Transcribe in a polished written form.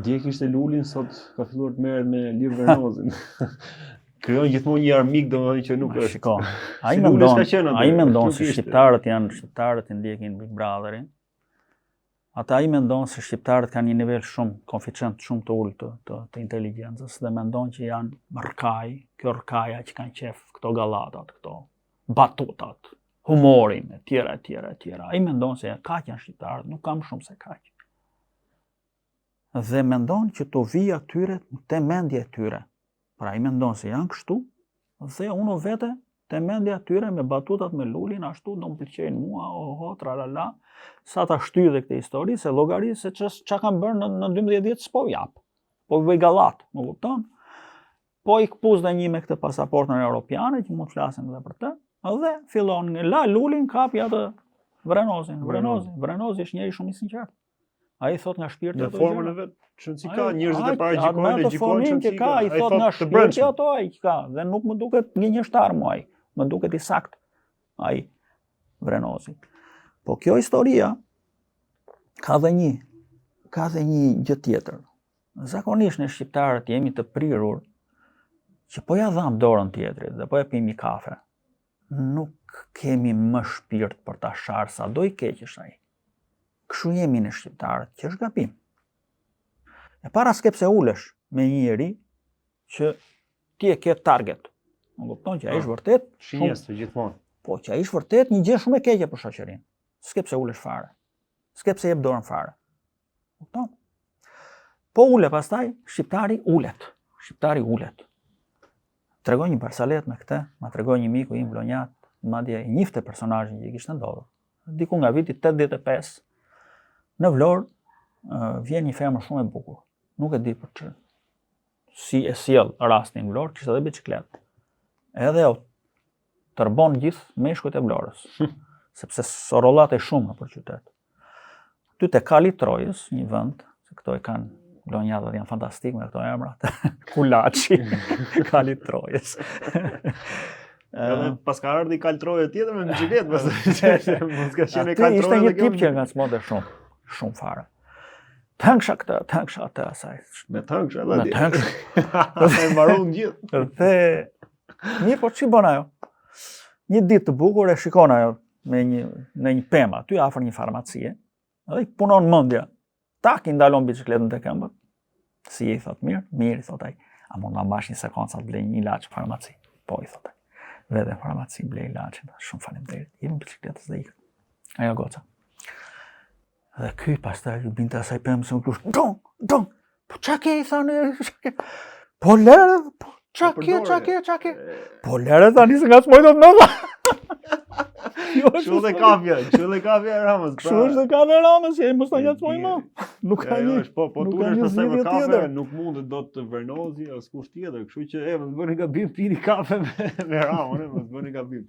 Dje kishte Lulin, sot ka filluar të merret me Lir Vernozin. Krijon gjithmonë një armik domethënë që nuk është. Shiko, ai mendon se shqiptarët i ndjekin Big Brotherin. Ata ai mendon se shqiptarët kanë një nivel shumë, koeficient shumë të ulët të inteligjencës dhe mendon që janë rkaj, kjo rkaja që kanë qef këto gallatat, këto batutat, humorin, e tjera. Ai mendon se kaq janë shqiptarët, nuk kam shumë se kaq. Dhe mendon që të vijë atyre te mendja e tyre. Pra ai mendon se janë kështu, dhe unë vete te mendja e tyre me batutat me Lulin, ashtu do më pëlqejnë mua, oho, tralala, sa ta shtyj dhe këtë histori, se llogarisë se ç'a kanë bërë në 12 vjet s'po jap. Po bëj gallat, më kupton? Po i kpuz dhe një me këtë pasaportën europiane, që mund të flasim edhe për të, dhe fillon la Lulin kapi atë Vrenozin. Vrenozi është njëri shumë i sinqert. Ai thot nga shpirti ato. Në formën e vet, çon si ka njerëzit e paragjikojnë, e gjikojnë çon si ka. Ai thot nga shpirti ato ai ka, dhe nuk më duket gënjeshtar mua ai. Më duket i sakt ai Vrenozi. Po kjo historia ka dhe një gjë tjetër. Zakonisht ne shqiptarët jemi të prirur që po ja dham dorën tjetrit dhe po ja pim një kafe. Nuk kemi më shpirt për ta sharë sa do i keq është ai. Kështu jemi në shqiptarët, që është gabim. E para skep se ulesh me një njeri që ti e ke target. Më kupton që ai është vërtet shinjes të gjithmonë. Po që ai është vërtet një gjë shumë e keqe për shoqërinë. Skep se ulesh fare. Skep se jep dorën fare. Kupton? Po ule pastaj shqiptari ulet. Tregoj një barsalet me këtë, ma tregoj një miku im vlonjat, madje i njifte personazhin që i kishte ndodhur. Diku nga viti 85 në Vlorë vjen një femër shumë e bukur. Nuk e di për çfarë. Si e sjell rastin në Vlorë, kishte edhe biçikletë. Edhe tërbon gjithë meshkujt e Vlorës, sepse sorollate shumë nëpër qytet. Ty te Kali Trojës, një vend, se këto e kanë vlonjatat janë fantastik me këto emrat. Kulaçi, Kali Trojës. Edhe pas ka ardhi Kali Trojë tjetër me biçikletë, pastaj mos ka qenë Kali Trojë. Ishte një tip që ngacmonte shumë fare. Tangsha këtë, tangsha atë asaj. Me tangsha edhe Me tangsha. E mbaron gjithë. Dhe mirë, po ç'i bën ajo? Një ditë të bukur e shikon ajo në një pemë aty afër një farmacie. Edhe i punon mendja. Tak i ndalon biçikletën te këmbë. Si i thot mirë, i thot ai. A mund ta mbash një sekondë sa të blej një ilaç në farmaci? Po i thot ai. Vete në farmaci blej ilaçin. Shumë faleminderit. Jemi biçikletës dhe ikën. Ajo goca. Dhe ky pastaj ju binte asaj pëmës më kush. Dong. Po çka ke i thonë? Po lere, po çka ke? Po lere tani se ngacmoj dot nëna. Kështu dhe kafja e Ramës. Kështu është dhe kafja e Ramës, e mos ta ngacmoj më. Nuk ka një. Po tunesh pastaj me kafe, nuk mundet dot të Vernozi as kush tjetër, kështu që mos bëni gabim pini kafe me Ramën, mos bëni gabim.